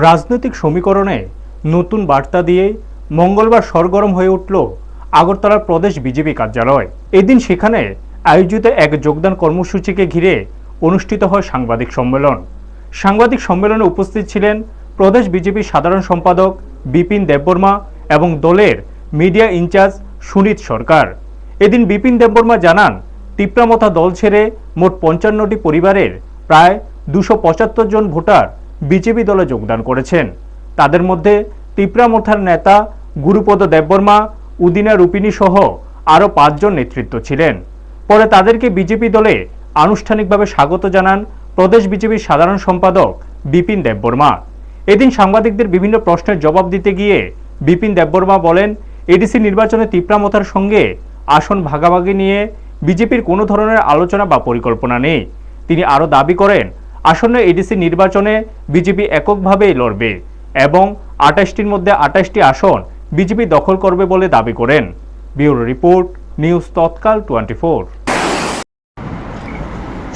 রাজনৈতিক সমীকরণে নতুন বার্তা দিয়ে মঙ্গলবার সরগরম হয়ে উঠল আগরতলার প্রদেশ বিজেপি কার্যালয়। এদিন সেখানে আয়োজিত এক যোগদান কর্মসূচিকে ঘিরে অনুষ্ঠিত হয় সাংবাদিক সম্মেলন। সাংবাদিক সম্মেলনে উপস্থিত ছিলেন প্রদেশ বিজেপির সাধারণ সম্পাদক বিপিন দেববর্মা এবং দলের মিডিয়া ইনচার্জ সুনীত সরকার। এদিন বিপিন দেববর্মা জানান, তিপ্রামথা দল ছেড়ে মোট ৫৫টি পরিবারের প্রায় ২৭৫ জন ভোটার বিজেপি দলে যোগদান করেছেন। তাদের মধ্যে তিপ্রামথার নেতা গুরুপদ দেববর্মা, উদিনা রূপিনী সহ আরও ৫ জন নেতৃত্ব ছিলেন। পরে তাদেরকে বিজেপি দলে আনুষ্ঠানিকভাবে স্বাগত জানান প্রদেশ বিজেপির সাধারণ সম্পাদক বিপিন দেববর্মা। এদিন সাংবাদিকদের বিভিন্ন প্রশ্নের জবাব দিতে গিয়ে বিপিন দেববর্মা বলেন, এডিসি নির্বাচনে তিপ্রামথার সঙ্গে আসন ভাগাভাগি নিয়ে বিজেপির কোনো ধরনের আলোচনা বা পরিকল্পনা নেই। তিনি আরও দাবি করেন, আসন্ন এডিসি নির্বাচনে বিজেপি এককভাবেই লড়বে এবং ২৮টির মধ্যে ২৮টি আসন বিজেপি দখল করবে বলে দাবি করেন। ব্যুরো রিপোর্ট, নিউজ তৎকাল 24।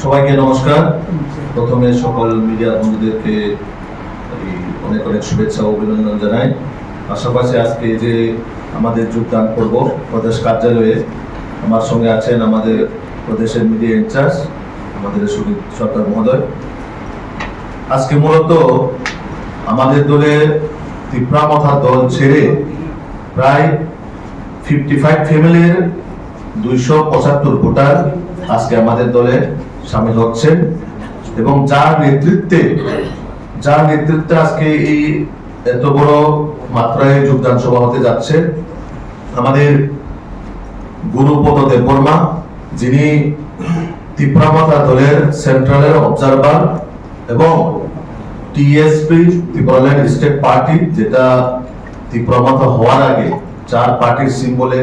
সবাইকে নমস্কার। প্রথমে সকল মিডিয়া বন্ধুদেরকে অনেক অনেক শুভেচ্ছা ও অভিনন্দন জানাই। পাশাপাশি আজকে যে আমাদের যোগদান করব প্রদেশ কার্যালয়ে, আমার সঙ্গে আছেন আমাদের প্রদেশের মিডিয়া ইনচার্জ আমাদের সুনীত সরকার মহোদয়। আজকে মূলত আমাদের দলে তিপ্রামথা দল ছেড়ে প্রায় 55 ফ্যামিলির 275 ভোটার আজকে আমাদের দলে সামিল হচ্ছেন এবং যার নেতৃত্বে আজকে এই এত বড় মাত্রায় যোগদান সভা হতে যাচ্ছে আমাদের গুরুপদ দেববর্মা, যিনি তিপ্রামথা দলের সেন্ট্রালের অবজারভার এবং টিএসপি ত্রিপুরাল্যান্ড স্টেট পার্টি, যেটা তিপ্রামথা হওয়ার আগে যার পার্টির সিম্বলে,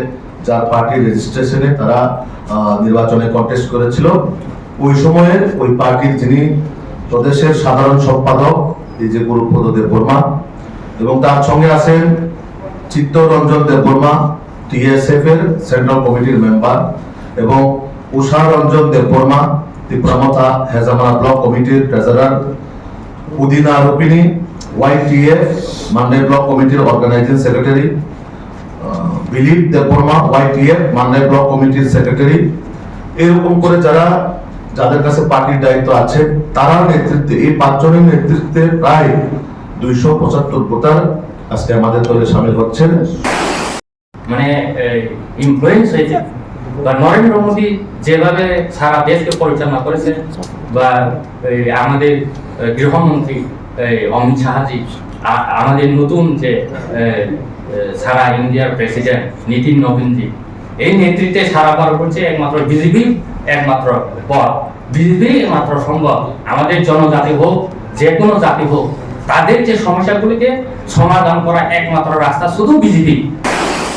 যার পার্টির রেজিস্ট্রেশনে তারা নির্বাচনে কন্টেস্ট করেছিল, ওই সময়ে ওই পার্টির যিনি প্রদেশের সাধারণ সম্পাদক এই যে গুরুপদ দেববর্মা, এবং তার সঙ্গে আছেন চিত্তরঞ্জন দেববর্মা, টিএসএফ এর সেন্ট্রাল কমিটির মেম্বার, এবং উষা রঞ্জন দেববর্মা, তিপ্রামথা হেজামারা ব্লক কমিটির treasurer, Udina Rupini, YTF Mandai block কমিটির organising secretary, Bilip Debbarma, YTF Mandai block কমিটির সেক্রেটারি। এরকম করে যাদের কাছে পার্টির দায়িত্ব আছে তারা নেতৃত্বে, এই ৫ জনের নেতৃত্বে প্রায় ২৭৫ ভোটার আজকে আমাদের দলে সামিল হচ্ছেন। মানে ইনফ্লুয়েন্স হয়েছে বা নরেন্দ্র মোদী যেভাবে সারা দেশকে পরিচালনা করেছেন, বা আমাদের গৃহমন্ত্রী অমিত শাহজি, আমাদের নতুন যে সারা ইন্ডিয়ার প্রেসিডেন্ট নীতিন নবীনজি, এই নেতৃত্বে সারা ভারত করছে একমাত্র বিজেপি, একমাত্র পথ বিজেপি, একমাত্র সম্ভব। আমাদের জনজাতি হোক, যে কোনো জাতি হোক, তাদের যে সমস্যাগুলিকে সমাধান করা একমাত্র রাস্তা শুধু বিজেপি।